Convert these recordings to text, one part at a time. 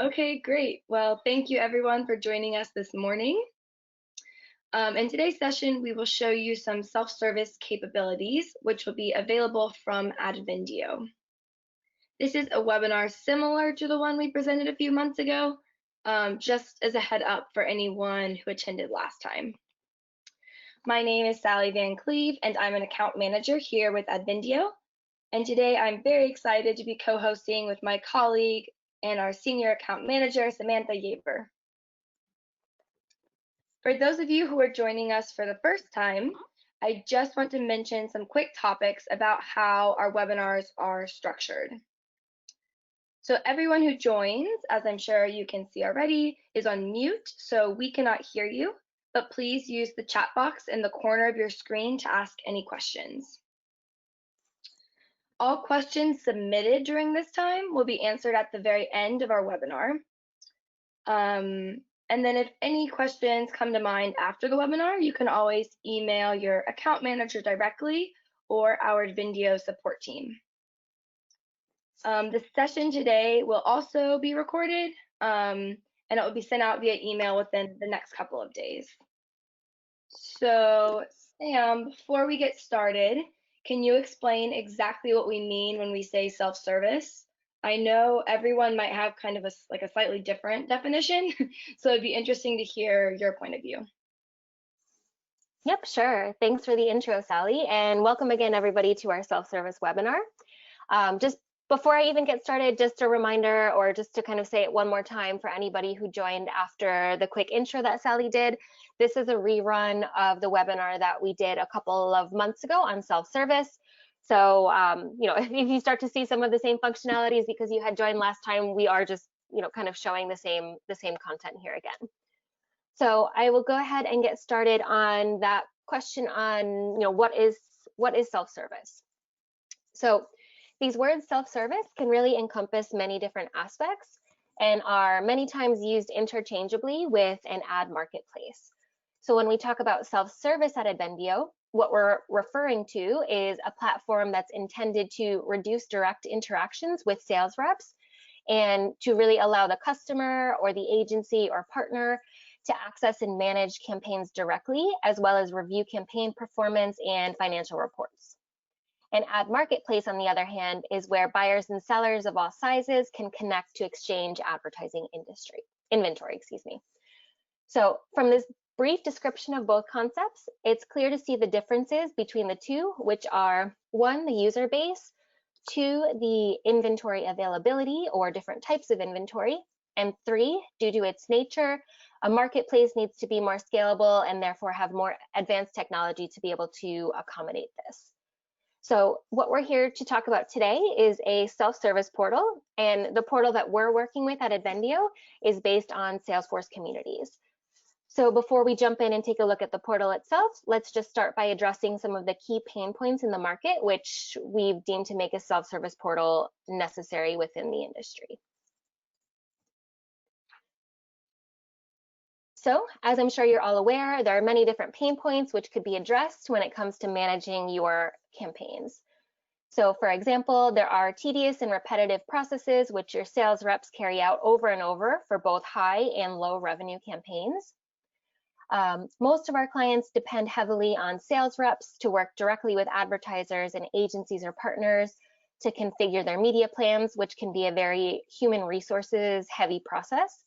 Okay, great. Well, thank you everyone for joining us this morning. In today's session, we will show you some self-service capabilities, which will be available from ADvendio. This is a webinar similar to the one we presented a few months ago, just as a head up for anyone who attended last time. My name is Sally Van Cleve, and I'm an account manager here with ADvendio. And today I'm very excited to be co-hosting with my colleague and our senior account manager, Samantha Giaver. For those of you who are joining us for the first time, I just want to mention some quick topics about how our webinars are structured. So everyone who joins, as I'm sure you can see already, is on mute, so we cannot hear you, but please use the chat box in the corner of your screen to ask any questions. All questions submitted during this time will be answered at the very end of our webinar. And then if any questions come to mind after the webinar, you can always email your account manager directly or our ADvendio support team. The session today will also be recorded and it will be sent out via email within the next couple of days. So Sam, before we get started, can you explain exactly what we mean when we say self-service? I know everyone might have kind of a slightly different definition, so it'd be interesting to hear your point of view. Yep, sure. Thanks for the intro, Sally, and welcome again, everybody, to our self-service webinar. Just before I even get started, just a reminder, or just to kind of say it one more time for anybody who joined after the quick intro that Sally did, this is a rerun of the webinar that we did a couple of months ago on self-service. So, if you start to see some of the same functionalities because you had joined last time, we are just, kind of showing the same content here again. So I will go ahead and get started on that question on, what is self-service? So these words self-service can really encompass many different aspects and are many times used interchangeably with an ad marketplace. So when we talk about self-service at ADvendio, what we're referring to is a platform that's intended to reduce direct interactions with sales reps and to really allow the customer or the agency or partner to access and manage campaigns directly, as well as review campaign performance and financial reports. An ad marketplace, on the other hand, is where buyers and sellers of all sizes can connect to exchange advertising inventory. So from this brief description of both concepts, it's clear to see the differences between the two, which are 1, the user base, 2, the inventory availability or different types of inventory, and 3, due to its nature, a marketplace needs to be more scalable and therefore have more advanced technology to be able to accommodate this. So what we're here to talk about today is a self-service portal, and the portal that we're working with at ADvendio is based on Salesforce communities. So before we jump in and take a look at the portal itself, let's just start by addressing some of the key pain points in the market, which we've deemed to make a self-service portal necessary within the industry. So, as I'm sure you're all aware, there are many different pain points which could be addressed when it comes to managing your campaigns. So, for example, there are tedious and repetitive processes which your sales reps carry out over and over for both high and low revenue campaigns. Most of our clients depend heavily on sales reps to work directly with advertisers and agencies or partners to configure their media plans, which can be a very human resources heavy process.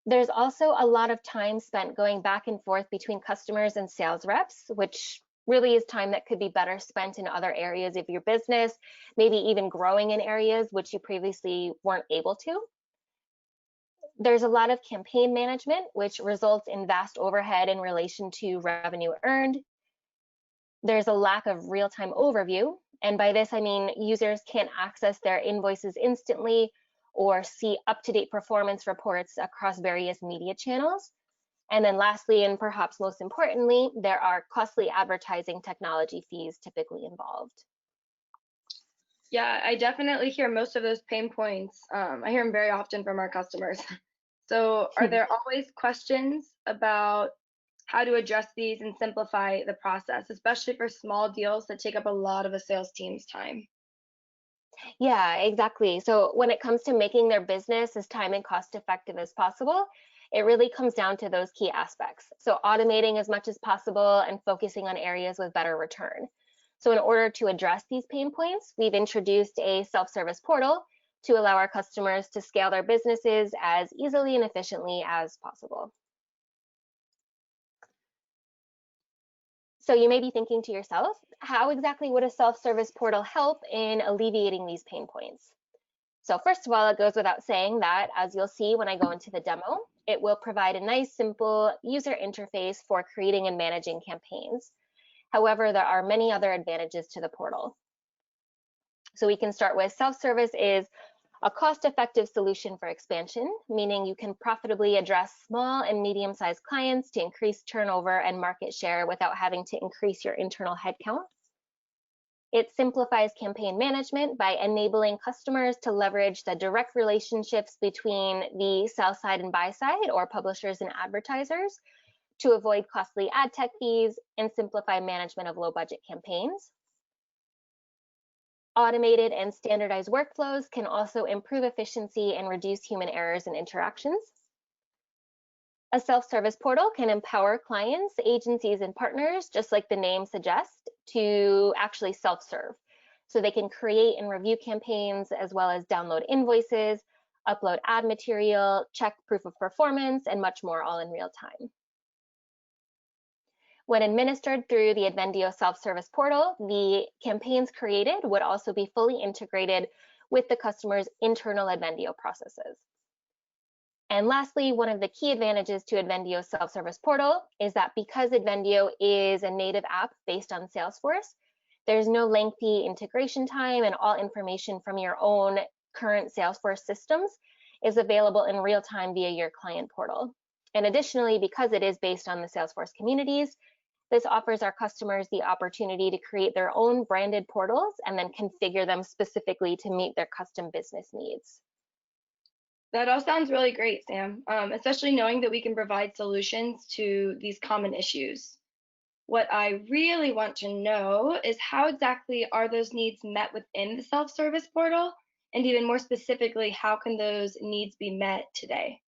There's also a lot of time spent going back and forth between customers and sales reps, which really is time that could be better spent in other areas of your business, maybe even growing in areas which you previously weren't able to. There's a lot of campaign management, which results in vast overhead in relation to revenue earned. There's a lack of real-time overview, and by this I mean users can't access their invoices instantly or see up-to-date performance reports across various media channels. And then lastly, and perhaps most importantly, there are costly advertising technology fees typically involved. Yeah, I definitely hear most of those pain points. I hear them very often from our customers. So are there always questions about how to address these and simplify the process, especially for small deals that take up a lot of a sales team's time? Yeah, exactly. So when it comes to making their business as time and cost effective as possible, it really comes down to those key aspects. So automating as much as possible and focusing on areas with better return. So in order to address these pain points, we've introduced a self-service portal to allow our customers to scale their businesses as easily and efficiently as possible. So you may be thinking to yourself, how exactly would a self-service portal help in alleviating these pain points? So first of all, it goes without saying that, as you'll see when I go into the demo, it will provide a nice, simple user interface for creating and managing campaigns. However, there are many other advantages to the portal. So we can start with self-service is a cost-effective solution for expansion, meaning you can profitably address small and medium-sized clients to increase turnover and market share without having to increase your internal headcount. It simplifies campaign management by enabling customers to leverage the direct relationships between the sell side and buy side, or publishers and advertisers, to avoid costly ad tech fees and simplify management of low budget campaigns. Automated and standardized workflows can also improve efficiency and reduce human errors and interactions. A self-service portal can empower clients, agencies, and partners, just like the name suggests, to actually self-serve. So they can create and review campaigns, as well as download invoices, upload ad material, check proof of performance, and much more, all in real time. When administered through the ADvendio self-service portal, the campaigns created would also be fully integrated with the customer's internal ADvendio processes. And lastly, one of the key advantages to ADvendio's self-service portal is that because ADvendio is a native app based on Salesforce, there's no lengthy integration time, and all information from your own current Salesforce systems is available in real time via your client portal. And additionally, because it is based on the Salesforce communities, this offers our customers the opportunity to create their own branded portals and then configure them specifically to meet their custom business needs. That all sounds really great, Sam, especially knowing that we can provide solutions to these common issues. What I really want to know is how exactly are those needs met within the self-service portal? And even more specifically, how can those needs be met today?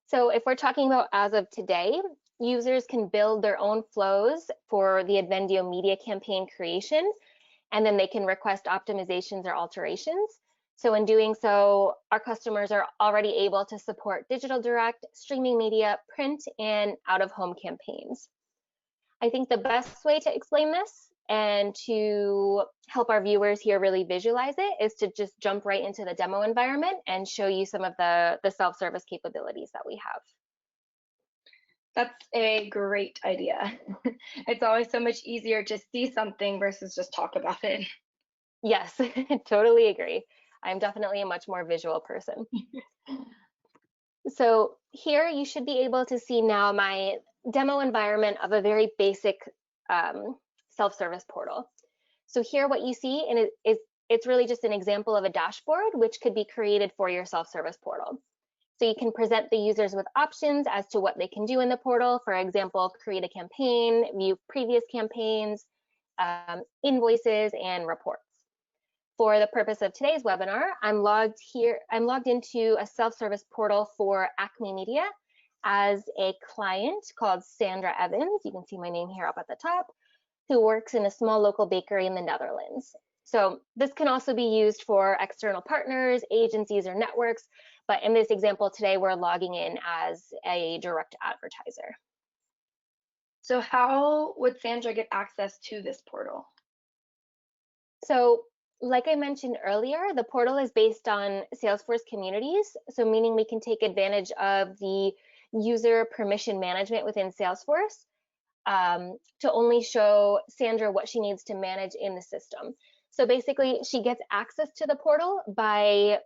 So if we're talking about as of today, users can build their own flows for the ADvendio media campaign creation, and then they can request optimizations or alterations. So in doing so, our customers are already able to support digital direct, streaming media, print, and out-of-home campaigns. I think the best way to explain this and to help our viewers here really visualize it is to just jump right into the demo environment and show you some of the self-service capabilities that we have. That's a great idea. It's always so much easier to see something versus just talk about it. Yes, totally agree. I'm definitely a much more visual person. So here you should be able to see now my demo environment of a very basic self-service portal. So here what you see, and it's really just an example of a dashboard which could be created for your self-service portal. So you can present the users with options as to what they can do in the portal. For example, create a campaign, view previous campaigns, invoices, and reports. For the purpose of today's webinar, I'm logged into a self-service portal for Acme Media as a client called Sandra Evans. You can see my name here up at the top, who works in a small local bakery in the Netherlands. So this can also be used for external partners, agencies, or networks. But in this example today, we're logging in as a direct advertiser. So how would Sandra get access to this portal? So like I mentioned earlier, the portal is based on Salesforce communities. So meaning we can take advantage of the user permission management within Salesforce to only show Sandra what she needs to manage in the system. So basically she gets access to the portal by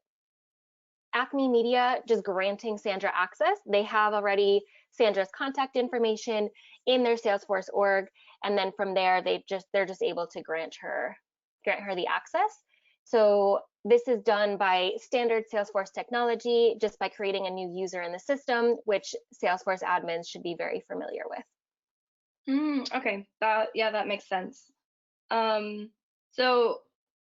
Acme Media just granting Sandra access. They have already Sandra's contact information in their Salesforce org, and then from there they're just able to grant her the access. So this is done by standard Salesforce technology, just by creating a new user in the system, which Salesforce admins should be very familiar with. Okay, that makes sense. So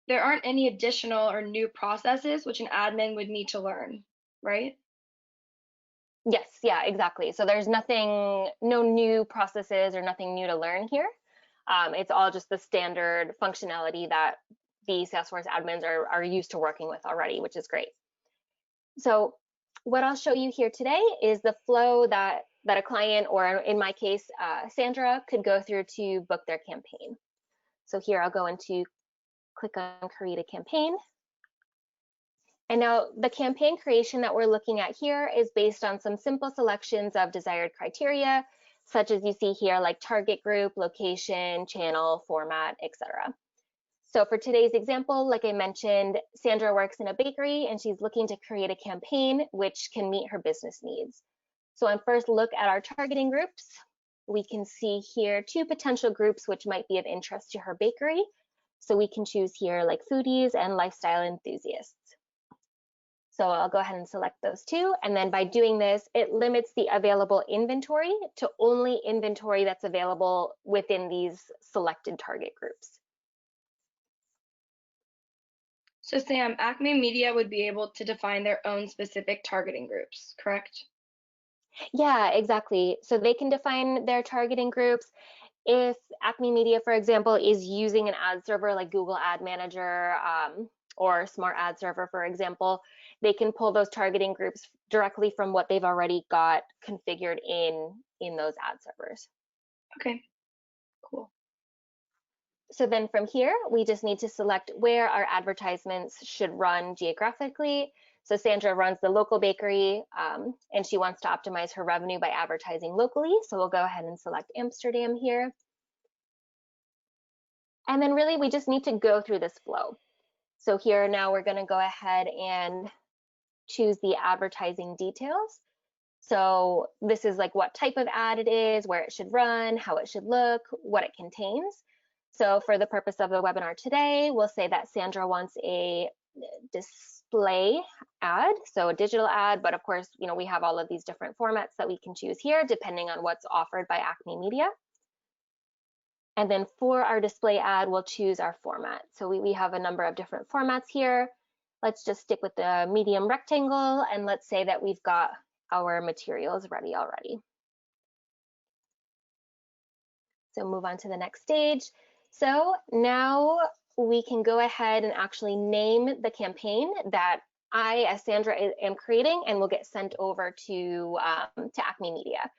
there aren't any additional or new processes which an admin would need to learn, right? Yes, yeah, exactly. So there's nothing, no new processes or nothing new to learn here. It's all just the standard functionality that the Salesforce admins are used to working with already, which is great. So what I'll show you here today is the flow that a client, or in my case, Sandra, could go through to book their campaign. So here I'll go into, click on create a campaign. And now the campaign creation that we're looking at here is based on some simple selections of desired criteria, such as you see here, like target group, location, channel, format, etc. So for today's example, like I mentioned, Sandra works in a bakery and she's looking to create a campaign which can meet her business needs. So on first look at our targeting groups, we can see here 2 potential groups which might be of interest to her bakery. So we can choose here like foodies and lifestyle enthusiasts. So I'll go ahead and select those 2. And then by doing this, it limits the available inventory to only inventory that's available within these selected target groups. So Sam, Acme Media would be able to define their own specific targeting groups, correct? Yeah, exactly. So they can define their targeting groups. If Acme Media, for example, is using an ad server like Google Ad Manager or Smart Ad Server, for example, they can pull those targeting groups directly from what they've already got configured in those ad servers. Okay, cool. So then from here, we just need to select where our advertisements should run geographically. So Sandra runs the local bakery and she wants to optimize her revenue by advertising locally. So we'll go ahead and select Amsterdam here. And then really we just need to go through this flow. So here now we're going to go ahead and choose the advertising details. So this is like what type of ad it is, where it should run, how it should look, what it contains. So for the purpose of the webinar today, we'll say that Sandra wants a display ad, so a digital ad, but of course, you know, we have all of these different formats that we can choose here depending on what's offered by Acme Media. And then for our display ad, we'll choose our format. So we have a number of different formats here. Let's just stick with the medium rectangle, and let's say that we've got our materials ready already. So move on to the next stage. So now we can go ahead and actually name the campaign that I, as Sandra, am creating, and will get sent over to Acme Media.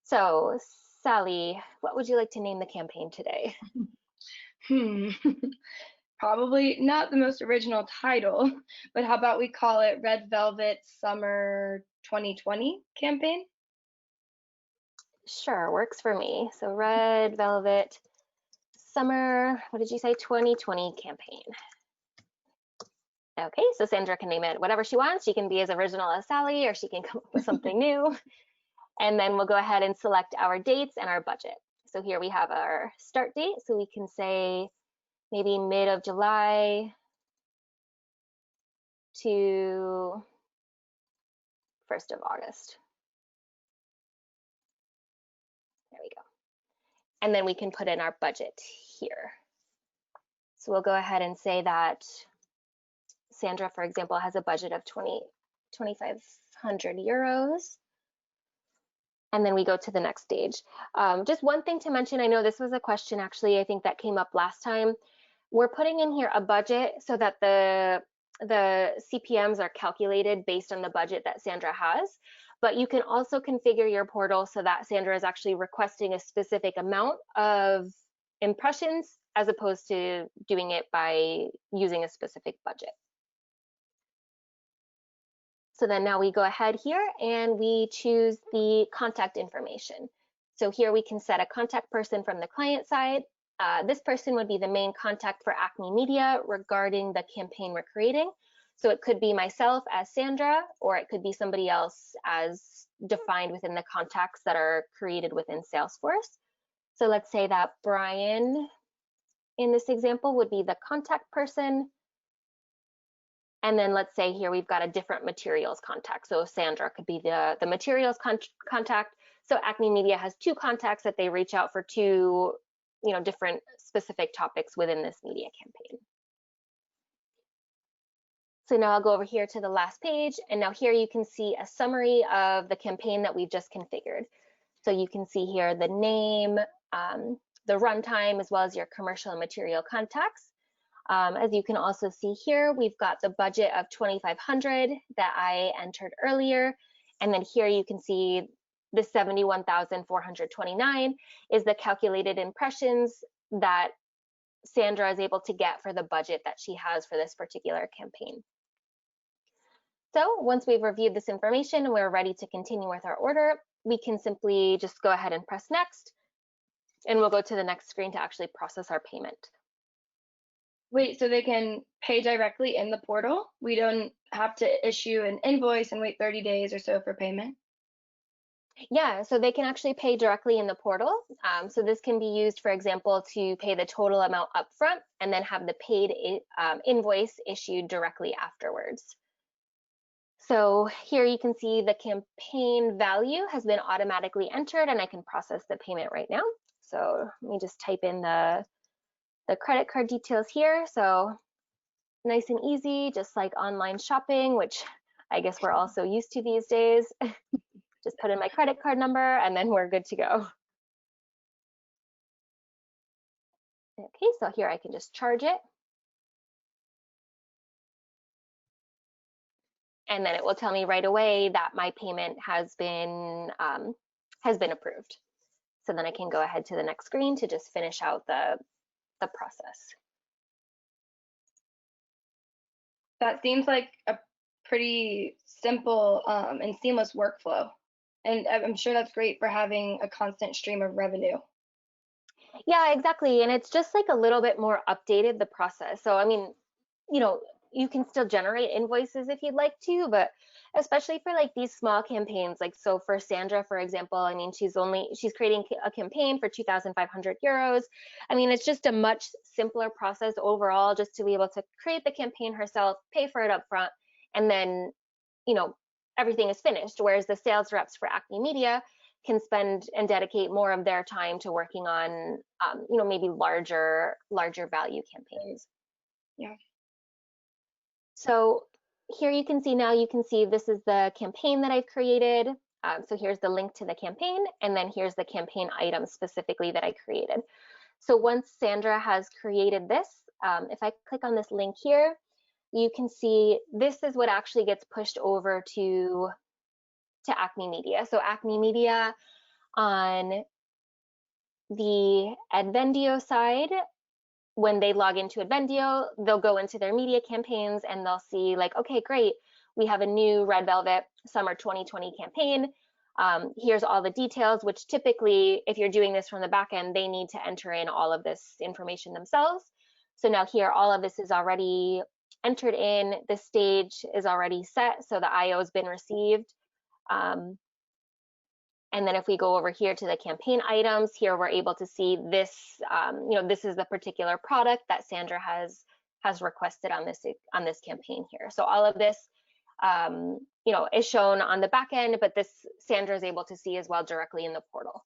So Sally, what would you like to name the campaign today? Probably not the most original title, but how about we call it Red Velvet Summer 2020 campaign? Sure, works for me. So Red Velvet Summer, what did you say, 2020 campaign. Okay, so Sandra can name it whatever she wants. She can be as original as Sally, or she can come up with something new. And then we'll go ahead and select our dates and our budget. So here we have our start date. So we can say maybe mid of July to 1st of August. There we go. And then we can put in our budget here. So we'll go ahead and say that Sandra, for example, has a budget of 2,500 euros. And then we go to the next stage. Just one thing to mention, I know this was a question actually, I think that came up last time. We're putting in here a budget so that the CPMs are calculated based on the budget that Sandra has, but you can also configure your portal so that Sandra is actually requesting a specific amount of impressions as opposed to doing it by using a specific budget. So then now we go ahead here and we choose the contact information. So here we can set a contact person from the client side. This person would be the main contact for Acme Media regarding the campaign we're creating. So it could be myself as Sandra, or it could be somebody else as defined within the contacts that are created within Salesforce. So let's say that Brian, in this example, would be the contact person. And then let's say here we've got a different materials contact. So Sandra could be the materials contact. So Acme Media has 2 contacts that they reach out for 2, different specific topics within this media campaign. So now I'll go over here to the last page, and now here you can see a summary of the campaign that we've just configured. So you can see here the name, the runtime, as well as your commercial and material contacts. As you can also see here, we've got the budget of 2,500 that I entered earlier. And then here you can see the 71,429 is the calculated impressions that Sandra is able to get for the budget that she has for this particular campaign. So once we've reviewed this information and we're ready to continue with our order, we can simply just go ahead and press next, and we'll go to the next screen to actually process our payment. Wait, so they can pay directly in the portal? We don't have to issue an invoice and wait 30 days or so for payment? Yeah, so they can actually pay directly in the portal. So this can be used, for example, to pay the total amount upfront and then have the paid invoice issued directly afterwards. So here you can see the campaign value has been automatically entered, and I can process the payment right now. So let me just type in the credit card details here. So nice and easy, just like online shopping, which I guess we're all so used to these days. Just put in my credit card number and then we're good to go. Okay, so here I can just charge it. And then it will tell me right away that my payment has been approved. So then I can go ahead to the next screen to just finish out the process. That seems like a pretty simple and seamless workflow. And I'm sure that's great for having a constant stream of revenue. Yeah, exactly. And it's just like a little bit more updated, the process. So, I mean, you know, you can still generate invoices if you'd like to, but especially for like these small campaigns, like so for Sandra, for example, I mean, she's creating a campaign for 2,500 euros. I mean, it's just a much simpler process overall, just to be able to create the campaign herself, pay for it up front, and then, you know, everything is finished. Whereas the sales reps for Acme Media can spend and dedicate more of their time to working on, you know, maybe larger value campaigns. Yeah. So here you can see this is the campaign that I've created. So here's the link to the campaign, and then here's the campaign item specifically that I created. So once Sandra has created this, if I click on this link here, you can see this is what actually gets pushed over to Acme Media. So Acme Media on the ADvendio side, when they log into ADvendio, they'll go into their media campaigns and they'll see like, okay, great, we have a new Red Velvet Summer 2020 campaign. Here's all the details, which typically, if you're doing this from the back end, they need to enter in all of this information themselves. So now here, all of this is already entered in, the stage is already set, so the IO has been received. And then if we go over here to the campaign items, here we're able to see this, you know, this is the particular product that Sandra has requested on this campaign here. So all of this, you know, is shown on the back end, but this Sandra is able to see as well directly in the portal.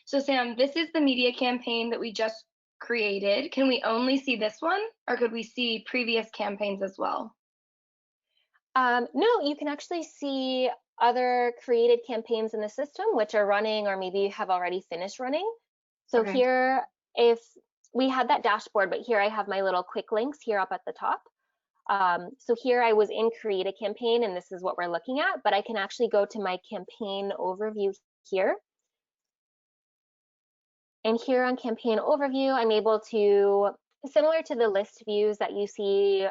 So Sam, this is the media campaign that we just created. Can we only see this one, or could we see previous campaigns as well? No, you can actually see other created campaigns in the system which are running or maybe have already finished running. So Okay. here, if we had that dashboard, but here I have my little quick links here up at the top. So here I was in create a campaign, and this is what we're looking at, but I can actually go to my campaign overview here. And here on campaign overview, I'm able to, similar to the list views that you see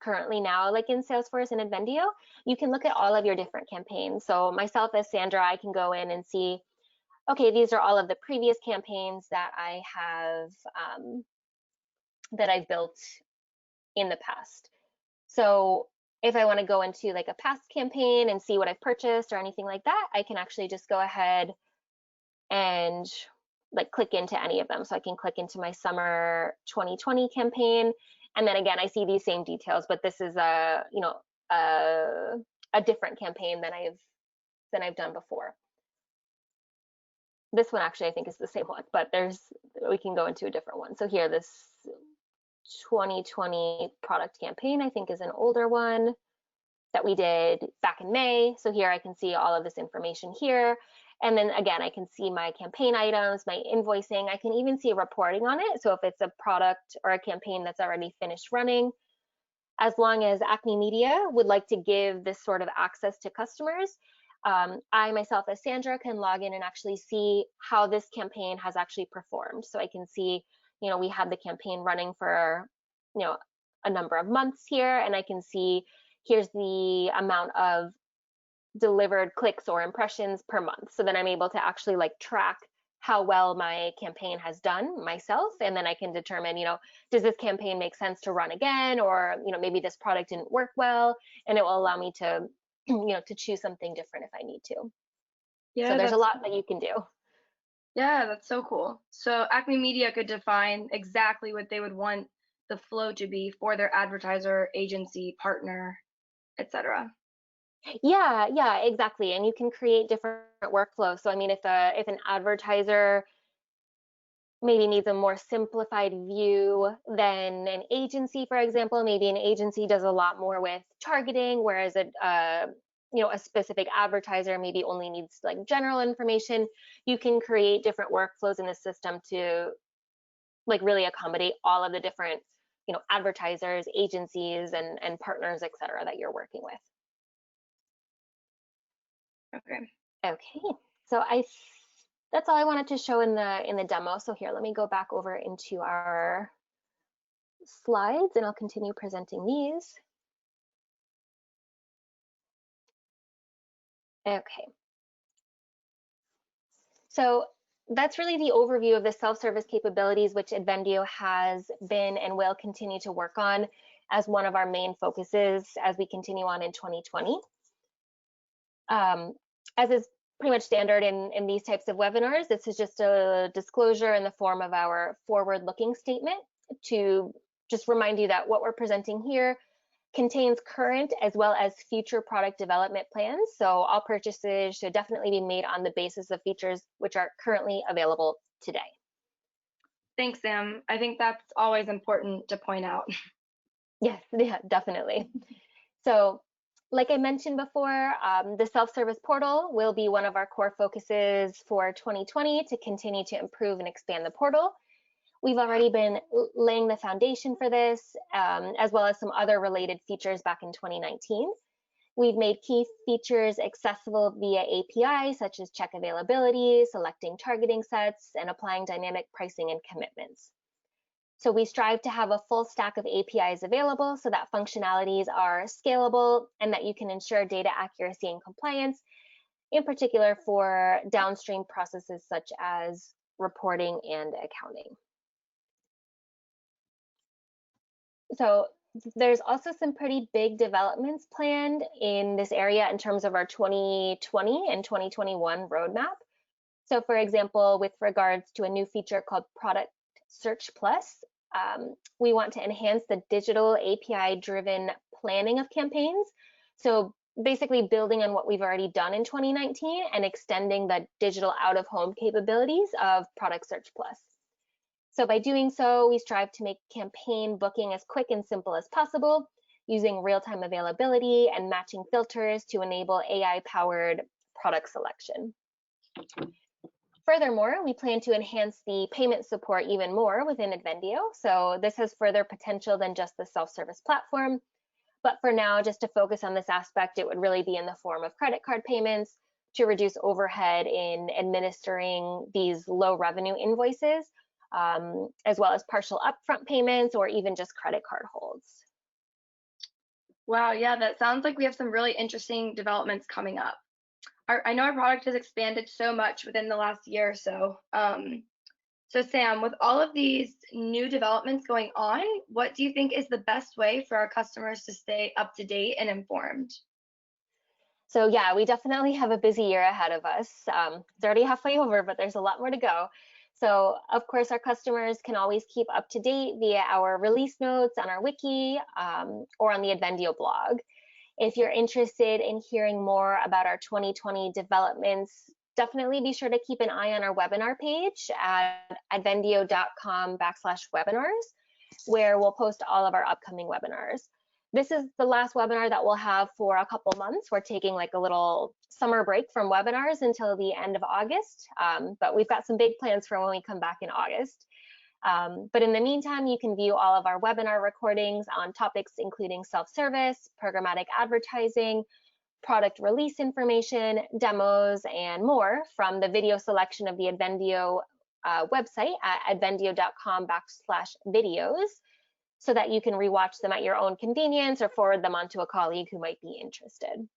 currently now, like in Salesforce and ADvendio, you can look at all of your different campaigns. So myself as Sandra, I can go in and see, okay, these are all of the previous campaigns that I have, that I've built in the past. So if I want to go into like a past campaign and see what I've purchased or anything like that, I can actually just go ahead and like click into any of them. So I can click into my summer 2020 campaign, and then again I see these same details, but this is a, you know, a different campaign than I've done before. This one actually I think is the same one, but we can go into a different one. So here, this 2020 product campaign, I think is an older one that we did back in May. So here I can see all of this information here. And then again, I can see my campaign items, my invoicing. I can even see reporting on it. So if it's a product or a campaign that's already finished running, as long as Acme Media would like to give this sort of access to customers, I myself as Sandra can log in and actually see how this campaign has actually performed. So I can see, we had the campaign running for, a number of months here, and I can see here's the amount of delivered clicks or impressions per month. So then I'm able to actually track how well my campaign has done myself, and then I can determine, does this campaign make sense to run again, or maybe this product didn't work well, and it will allow me to to choose something different if I need to. Yeah, so there's a lot that you can do. Yeah, that's so cool. So Acme Media could define exactly what they would want the flow to be for their advertiser, agency, partner, etc. Yeah, exactly. And you can create different workflows. So I mean, if an advertiser maybe needs a more simplified view than an agency, for example, maybe an agency does a lot more with targeting, whereas a specific advertiser maybe only needs general information. You can create different workflows in the system to really accommodate all of the different advertisers, agencies, and partners, etc., that you're working with. Okay, so that's all I wanted to show in the demo. So here, let me go back over into our slides and I'll continue presenting these. Okay. So that's really the overview of the self-service capabilities which ADvendio has been and will continue to work on as one of our main focuses as we continue on in 2020. As is pretty much standard in these types of webinars, this is just a disclosure in the form of our forward-looking statement to just remind you that what we're presenting here contains current as well as future product development plans. So all purchases should definitely be made on the basis of features which are currently available today. Thanks, Sam. I think that's always important to point out. Yes, yeah, definitely. So like I mentioned before, the self-service portal will be one of our core focuses for 2020 to continue to improve and expand the portal. We've already been laying the foundation for this, as well as some other related features back in 2019. We've made key features accessible via API, such as check availability, selecting targeting sets, and applying dynamic pricing and commitments. So we strive to have a full stack of APIs available so that functionalities are scalable and that you can ensure data accuracy and compliance, in particular for downstream processes such as reporting and accounting. So there's also some pretty big developments planned in this area in terms of our 2020 and 2021 roadmap. So for example, with regards to a new feature called Product Search Plus, we want to enhance the digital API-driven planning of campaigns. So basically building on what we've already done in 2019 and extending the digital out-of-home capabilities of Product Search Plus. So by doing so, we strive to make campaign booking as quick and simple as possible, using real-time availability and matching filters to enable AI-powered product selection. Furthermore, we plan to enhance the payment support even more within ADvendio. So this has further potential than just the self-service platform. But for now, just to focus on this aspect, it would really be in the form of credit card payments to reduce overhead in administering these low revenue invoices, as well as partial upfront payments or even just credit card holds. Wow, yeah, that sounds like we have some really interesting developments coming up. I know our product has expanded so much within the last year or so. So Sam, with all of these new developments going on, what do you think is the best way for our customers to stay up to date and informed? So yeah, we definitely have a busy year ahead of us. It's already halfway over, but there's a lot more to go. So of course, our customers can always keep up to date via our release notes on our wiki or on the ADvendio blog. If you're interested in hearing more about our 2020 developments, definitely be sure to keep an eye on our webinar page at advendio.com/webinars. where we'll post all of our upcoming webinars. This is the last webinar that we'll have for a couple months. We're taking like a little summer break from webinars until the end of August, but we've got some big plans for when we come back in August. But in the meantime, you can view all of our webinar recordings on topics including self-service, programmatic advertising, product release information, demos, and more from the video selection of the ADvendio website at advendio.com/videos, so that you can rewatch them at your own convenience or forward them on to a colleague who might be interested.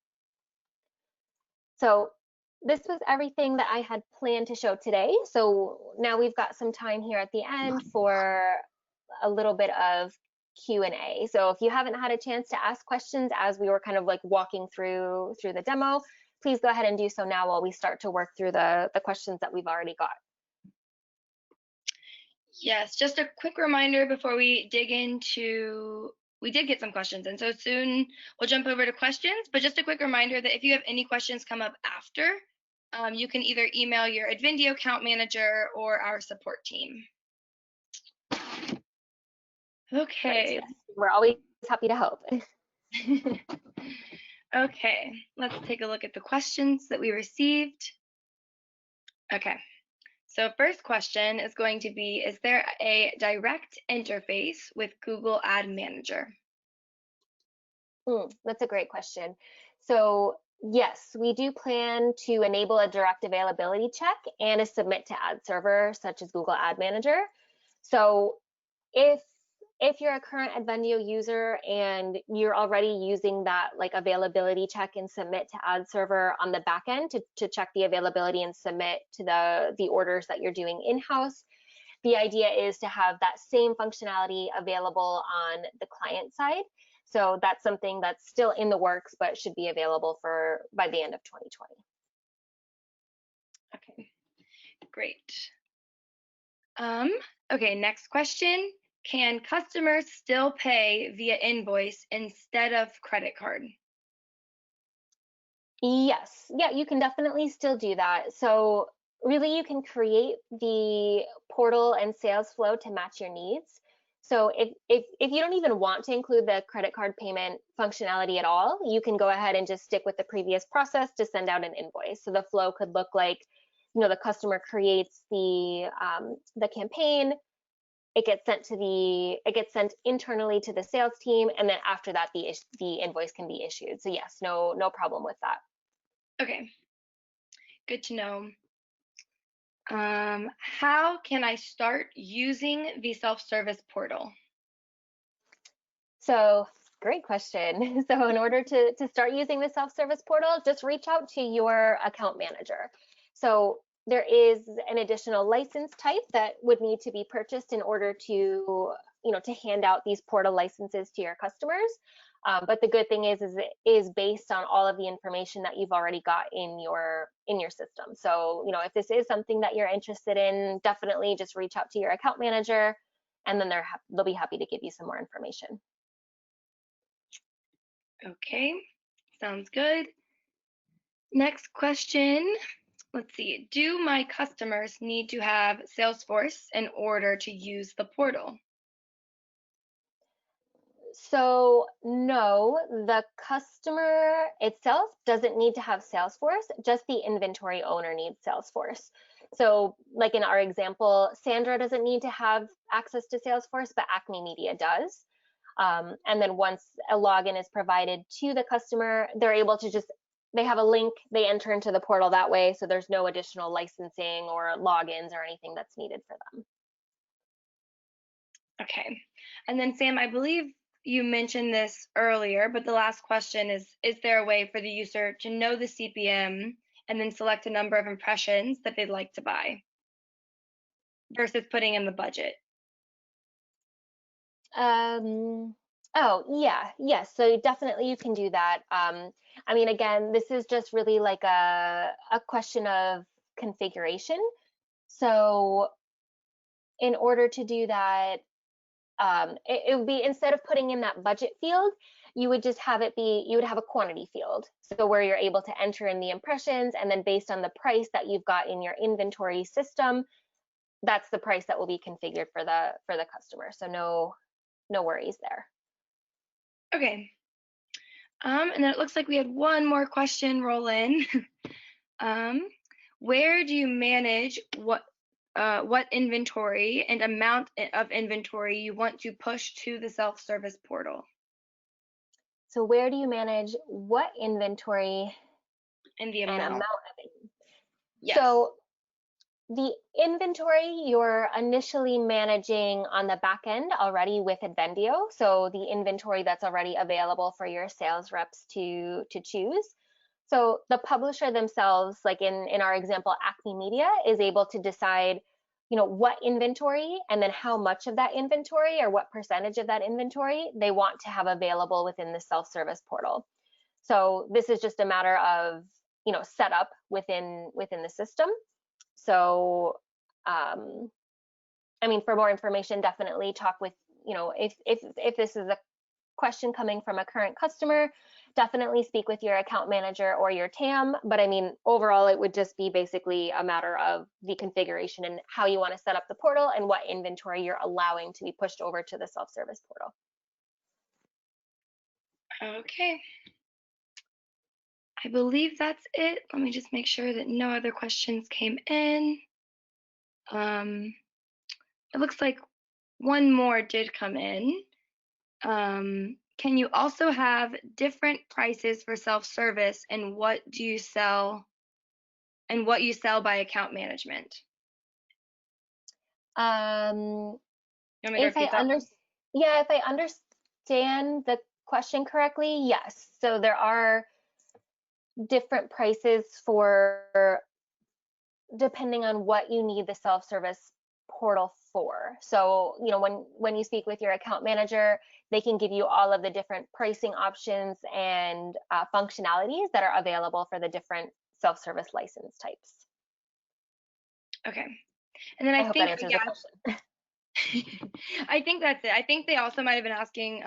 So this was everything that I had planned to show today. So now we've got some time here at the end for a little bit of Q&A. So if you haven't had a chance to ask questions as we were kind of like walking through the demo, please go ahead and do so now while we start to work through the questions that we've already got. Yes, just a quick reminder before we dig into, we did get some questions, and so soon we'll jump over to questions, but just a quick reminder that if you have any questions come up after, you can either email your ADvendio account manager or our support team. Okay. We're always happy to help. Okay, let's take a look at the questions that we received. Okay, so first question is going to be, is there a direct interface with Google Ad Manager? That's a great question. So yes, we do plan to enable a direct availability check and a submit to ad server such as Google Ad Manager. So if you're a current ADvendio user and you're already using that like availability check and submit to ad server on the back end to check the availability and submit to the orders that you're doing in-house, the idea is to have that same functionality available on the client side. So that's something that's still in the works, but should be available by the end of 2020. Okay, great. Okay, next question. Can customers still pay via invoice instead of credit card? Yes, yeah, you can definitely still do that. So really you can create the portal and sales flow to match your needs. So if you don't even want to include the credit card payment functionality at all, you can go ahead and just stick with the previous process to send out an invoice. So the flow could look like, you know, the customer creates the campaign, it gets sent internally to the sales team, and then after that the invoice can be issued. So yes, no problem with that. Okay, good to know. How can I start using the self-service portal? So great question. So in order to start using the self-service portal, just reach out to your account manager. So there is an additional license type that would need to be purchased in order to, to hand out these portal licenses to your customers. But the good thing is it is based on all of the information that you've already got in your system. So, if this is something that you're interested in, definitely just reach out to your account manager, and then they'll be happy to give you some more information. Okay, sounds good. Next question. Let's see. Do my customers need to have Salesforce in order to use the portal? So no, the customer itself doesn't need to have Salesforce, just the inventory owner needs Salesforce. So like in our example, Sandra doesn't need to have access to Salesforce, but Acme Media does. And then once a login is provided to the customer, they're able to they have a link, they enter into the portal that way, so there's no additional licensing or logins or anything that's needed for them. Okay. And then Sam, I believe you mentioned this earlier, but the last question is there a way for the user to know the CPM and then select a number of impressions that they'd like to buy versus putting in the budget? Oh, yeah, yes. So definitely you can do that. I mean, again, this is just really like a question of configuration. So in order to do that, it would be, instead of putting in that budget field, you would just have you would have a quantity field. So where you're able to enter in the impressions, and then based on the price that you've got in your inventory system, that's the price that will be configured for the customer. So no worries there. Okay. And then it looks like we had one more question roll in. Where do you manage what inventory and amount of inventory you want to push to the self-service portal? So where do you manage what inventory And the and amount. amount of it? Yes. So the inventory you're initially managing on the back end already with ADvendio. So the inventory that's already available for your sales reps to choose. So the publisher themselves, like in our example, Acme Media, is able to decide, what inventory and then how much of that inventory or what percentage of that inventory they want to have available within the self-service portal. So this is just a matter of, setup within the system. So, for more information, definitely talk with, if this is a question coming from a current customer, definitely speak with your account manager or your TAM. But overall, it would just be basically a matter of the configuration and how you want to set up the portal and what inventory you're allowing to be pushed over to the self-service portal. Okay. I believe that's it. Let me just make sure that no other questions came in. It looks like one more did come in. Can you also have different prices for self-service, and what you sell by account management? If I understand the question correctly, yes. So there are different prices for depending on what you need the self-service portal for. So, when you speak with your account manager, they can give you all of the different pricing options and functionalities that are available for the different self-service license types. Okay. And then I hope think that answers the question. I think that's it. I think they also might have been asking,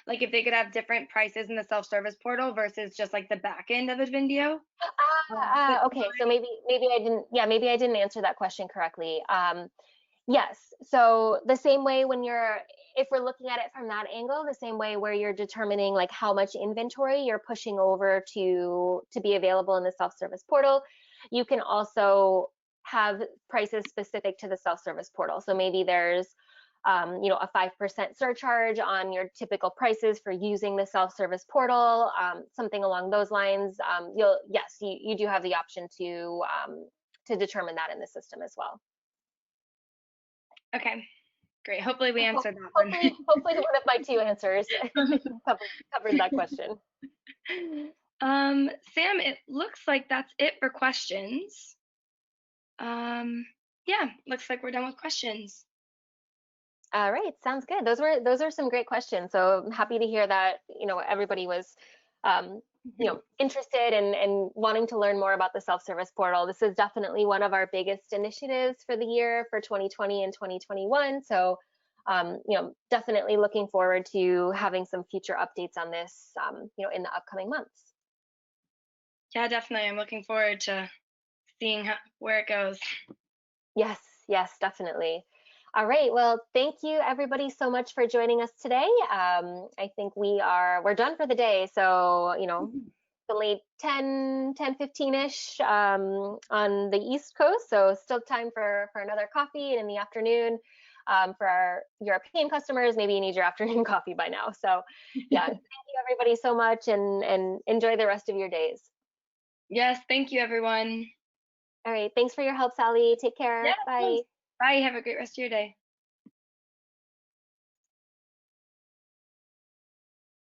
like if they could have different prices in the self-service portal versus just like the back end of ADvendio. Okay. So maybe I didn't answer that question correctly. Yes. So the same way if we're looking at it from that angle, the same way where you're determining like how much inventory you're pushing over to be available in the self-service portal, you can also have prices specific to the self-service portal. So maybe there's a 5% surcharge on your typical prices for using the self-service portal, something along those lines. You do have the option to determine that in the system as well. Okay, great. Hopefully we answered that one. Hopefully one of my 2 answers covered that question. Sam, it looks like that's it for questions. Yeah, looks like we're done with questions. All right, sounds good. Those are some great questions. So I'm happy to hear that, everybody was, interested and wanting to learn more about the self-service portal. This is definitely one of our biggest initiatives for the year for 2020 and 2021. So, definitely looking forward to having some future updates on this, in the upcoming months. Yeah, definitely. I'm looking forward to seeing where it goes. Yes, definitely. All right. Well, thank you everybody so much for joining us today. I think we're done for the day. So, only 10:15-ish on the East Coast. So still time for another coffee in the afternoon. For our European customers, maybe you need your afternoon coffee by now. So yeah, thank you everybody so much and enjoy the rest of your days. Yes, thank you everyone. All right. Thanks for your help, Sally. Take care. Yeah, bye. Bye. Have a great rest of your day.